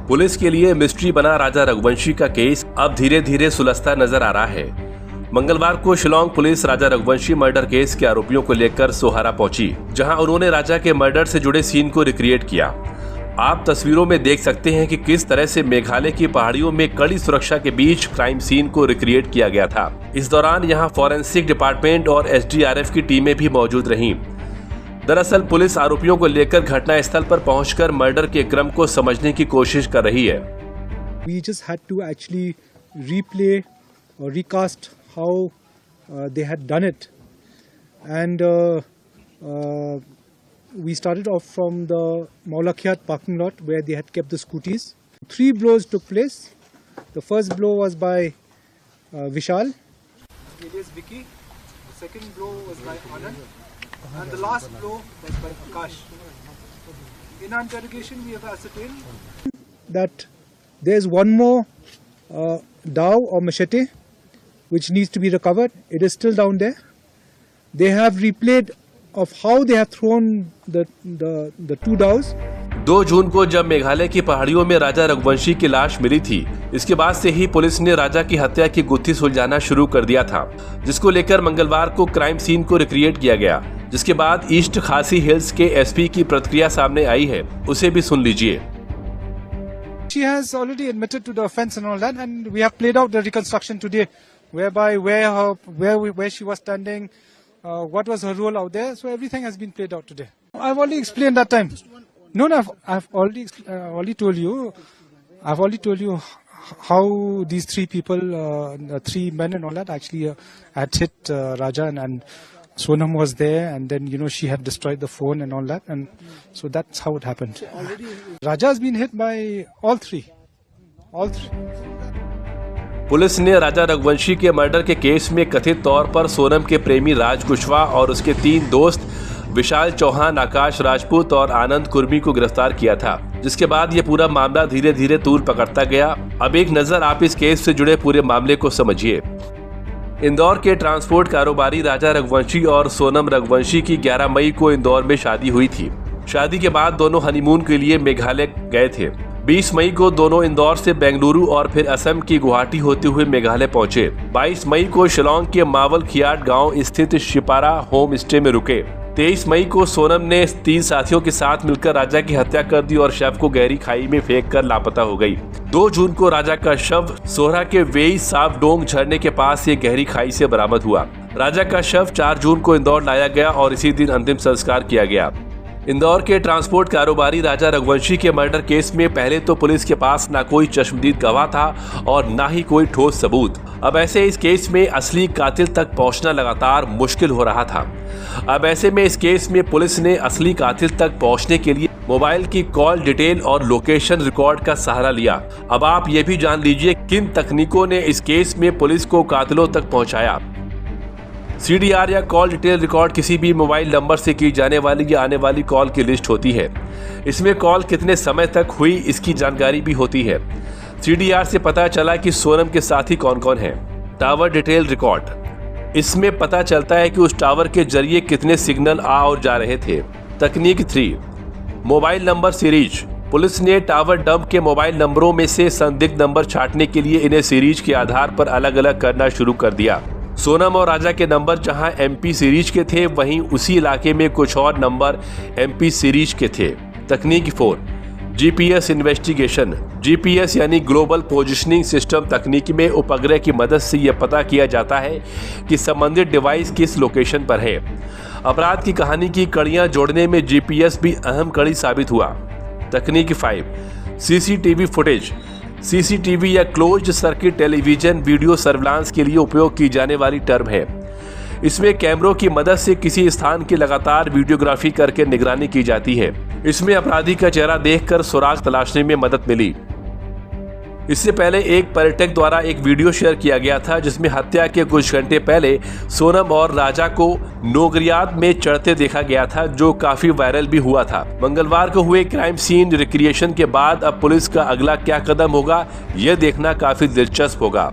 Police के लिए mystery बना राजा रघुवंशी का केस अब धीरे धीरे सुलझता नजर आ रहा है। मंगलवार को शिलांग पुलिस राजा रघुवंशी मर्डर केस के आरोपियों को लेकर सोहारा पहुंची, जहां उन्होंने राजा के मर्डर से जुड़े सीन को रिक्रिएट किया। आप तस्वीरों में देख सकते हैं कि किस तरह से मेघालय की पहाड़ियों में कड़ी सुरक्षा के बीच क्राइम सीन को रिक्रिएट किया गया था। इस दौरान यहां फॉरेंसिक डिपार्टमेंट और एसडीआरएफ की टीमें भी मौजूद रहीं। दरअसल पुलिस आरोपियों को लेकर घटनास्थल पर पहुंचकर मर्डर के क्रम को समझने की कोशिश कर रही है। We just had to actually replay or recast how they had done it, and we started off from the Maulakhiat parking lot where they had kept the scooties. 3 blows took place. The first blow was by Vishal. Alias Vicky. The second blow was by Anand. And the last blow was by Akash. In our interrogation, we have ascertained that there is one more dao or machete which needs to be recovered. It is still down there. They have replayed of how they have thrown the 2 daos. 2 जून को जब मेघालय की पहाड़ियों में राजा रघुवंशी की लाश मिली थी, इसके बाद से ही पुलिस ने राजा की हत्या की गुत्थी सुलझाना शुरू कर दिया था, जिसको लेकर मंगलवार को क्राइम सीन को रिक्रिएट किया गया। जिसके बाद ईस्ट खासी हिल्स के एसपी की प्रतिक्रिया सामने आई है, उसे भी सुन लीजिए। She has already admitted to the offence and all that, and we have played out the reconstruction today, whereby where she was standing, what was her role out there. So everything has been played out today. I've already explained that time. No, I've already told you. I've already told you how these 3 people, 3 men and all that, actually had hit Raja, and Sonam was there, and then she had destroyed the phone and all that, and so that's how it happened. Raja has been hit by all three. Police ने राजा रघुवंशी के murder के case में कथित तौर पर सोनम के प्रेमी राज कुशवाहा और उसके 3 दोस्त विशाल चौहान, आकाश राजपूत और आनंद कुर्मी को गिरफ्तार किया था, जिसके बाद ये पूरा मामला धीरे धीरे तूल पकड़ता गया। अब एक नजर आप इस केस से जुड़े पूरे मामले को समझिए। इंदौर के ट्रांसपोर्ट कारोबारी राजा रघुवंशी और सोनम रघुवंशी की 11 मई को इंदौर में शादी हुई थी। शादी के बाद दोनों हनीमून के लिए मेघालय गए थे। 20 मई को दोनों इंदौर से बेंगलुरु और फिर असम की गुवाहाटी होते हुए मेघालय पहुंचे। 22 मई को शिलांग के मावल खियाट गांव स्थित शिपारा होम स्टे में रुके। 23 मई को सोनम ने 3 साथियों के साथ मिलकर राजा की हत्या कर दी और शव को गहरी खाई में फेंक कर लापता हो गई। 2 जून को राजा का शव सोहरा के वेई साफ डोंग झरने के पास एक गहरी खाई से बरामद हुआ। राजा का शव 4 जून को इंदौर लाया गया और इसी दिन अंतिम संस्कार किया गया। इंदौर के ट्रांसपोर्ट कारोबारी राजा रघुवंशी के मर्डर केस में पहले तो पुलिस के पास ना कोई चश्मदीद गवाह था और ना ही कोई ठोस सबूत। अब ऐसे इस केस में असली कातिल तक पहुंचना लगातार मुश्किल हो रहा था। अब ऐसे में इस केस में पुलिस ने असली कातिल तक पहुंचने के लिए मोबाइल की कॉल डिटेल और लोकेशन रिकॉर्ड का सहारा लिया। अब आप ये भी जान लीजिए किन तकनीकों ने इस केस में पुलिस को कातिलों तक पहुंचाया। CDR या कॉल डिटेल रिकॉर्ड किसी भी मोबाइल नंबर से की जाने वाली या आने वाली कॉल की लिस्ट होती है। इसमें कॉल कितने समय तक हुई इसकी जानकारी भी होती है। CDR से पता चला कि सोनम के साथी कौन कौन हैं। टावर डिटेल रिकॉर्ड, इसमें पता चलता है कि उस टावर के जरिए कितने सिग्नल आ और जा रहे थे। तकनीक 3, मोबाइल नंबर सीरीज। पुलिस ने टावर डंप के मोबाइल नंबरों में से संदिग्ध नंबर छांटने के लिए इन्हें सीरीज के आधार पर अलग अलग करना शुरू कर दिया। सोनम और राजा के नंबर जहां MP सीरीज के थे, वहीं उसी इलाके में कुछ और नंबर MP सीरीज के थे। तकनीक 4, GPS इन्वेस्टिगेशन। GPS यानी ग्लोबल पोजिशनिंग सिस्टम तकनीक में उपग्रह की मदद से यह पता किया जाता है कि संबंधित डिवाइस किस लोकेशन पर है। अपराध की कहानी की कड़ियां जोड़ने में GPS भी अहम कड़ी साबित हुआ। तकनीक 5, CCTV फुटेज। CCTV या closed circuit television video surveillance के लिए उपयोग की जाने वाली टर्म है। इसमें कैमरों की मदद से किसी स्थान की लगातार वीडियोग्राफी करके निगरानी की जाती है। इसमें अपराधी का चेहरा देखकर सुराग तलाशने में मदद मिली। इससे पहले एक पर्यटक द्वारा एक वीडियो शेयर किया गया था जिसमें हत्या के कुछ घंटे पहले सोनम और राजा को नोगरियाद में चढ़ते देखा गया था, जो काफी वायरल भी हुआ था। मंगलवार को हुए क्राइम सीन रिक्रिएशन के बाद अब पुलिस का अगला क्या कदम होगा, यह देखना काफी दिलचस्प होगा।